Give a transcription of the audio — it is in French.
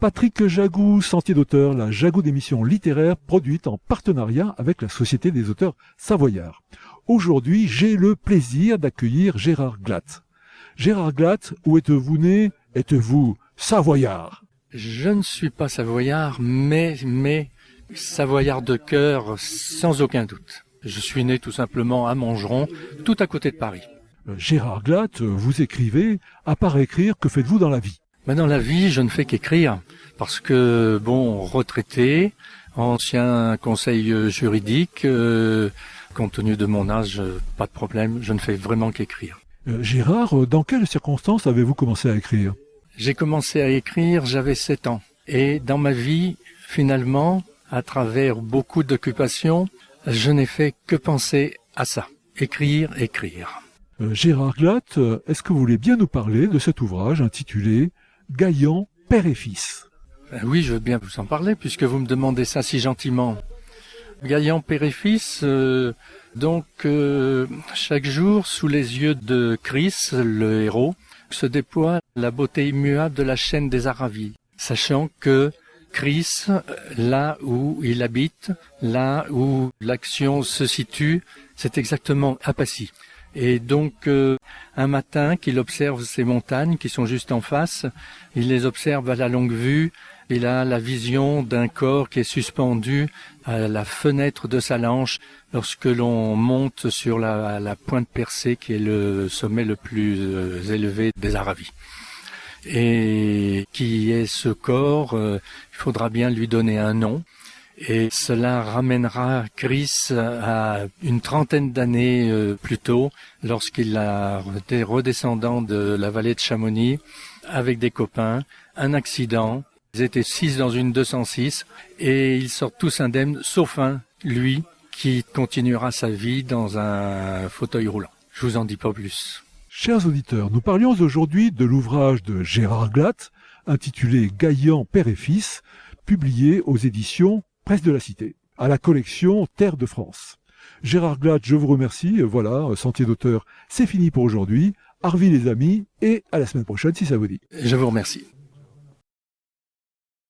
Patrick Jagou, Sentier d'auteur, la Jagou d'émission littéraire produite en partenariat avec la Société des auteurs savoyards. Aujourd'hui, j'ai le plaisir d'accueillir Gérard Glatt. Gérard Glatt, où êtes-vous né? Êtes-vous savoyard? Je ne suis pas savoyard, mais savoyard de cœur, sans aucun doute. Je suis né tout simplement à Montgeron, tout à côté de Paris. Gérard Glatt, vous écrivez. À part écrire, que faites-vous dans la vie? Dans la vie, je ne fais qu'écrire, parce que, retraité, ancien conseil juridique, compte tenu de mon âge, pas de problème, je ne fais vraiment qu'écrire. Gérard, dans quelles circonstances avez-vous commencé à écrire? J'ai commencé à écrire, j'avais 7 ans. Et dans ma vie, finalement, à travers beaucoup d'occupations, je n'ai fait que penser à ça. Écrire. Gérard Glatt, est-ce que vous voulez bien nous parler de cet ouvrage intitulé « Gaillan, père et fils » ? Oui, je veux bien vous en parler, puisque vous me demandez ça si gentiment. Gaillan, père et fils, chaque jour, sous les yeux de Chris, le héros, se déploie la beauté immuable de la chaîne des Aravis, sachant que Chris, là où il habite, là où l'action se situe, c'est exactement à Passy. Et donc, un matin qu'il observe ces montagnes qui sont juste en face, il les observe à la longue vue, il a la vision d'un corps qui est suspendu à la fenêtre de sa lanche lorsque l'on monte sur la pointe percée qui est le sommet le plus élevé des Aravis. Et qui est ce corps, il faudra bien lui donner un nom. Et cela ramènera Chris à une trentaine d'années plus tôt, lorsqu'il était redescendant de la vallée de Chamonix, avec des copains, un accident. Ils étaient 6 dans une 206 et ils sortent tous indemnes, sauf un, lui, qui continuera sa vie dans un fauteuil roulant. Je vous en dis pas plus. Chers auditeurs, nous parlions aujourd'hui de l'ouvrage de Gérard Glatt, intitulé « Gaillan, père et fils », publié aux éditions Presse de la Cité, à la collection Terre de France. Gérard Glatt, je vous remercie. Voilà, Sentier d'auteur, c'est fini pour aujourd'hui. Arvi les amis, et à la semaine prochaine si ça vous dit. Je vous remercie.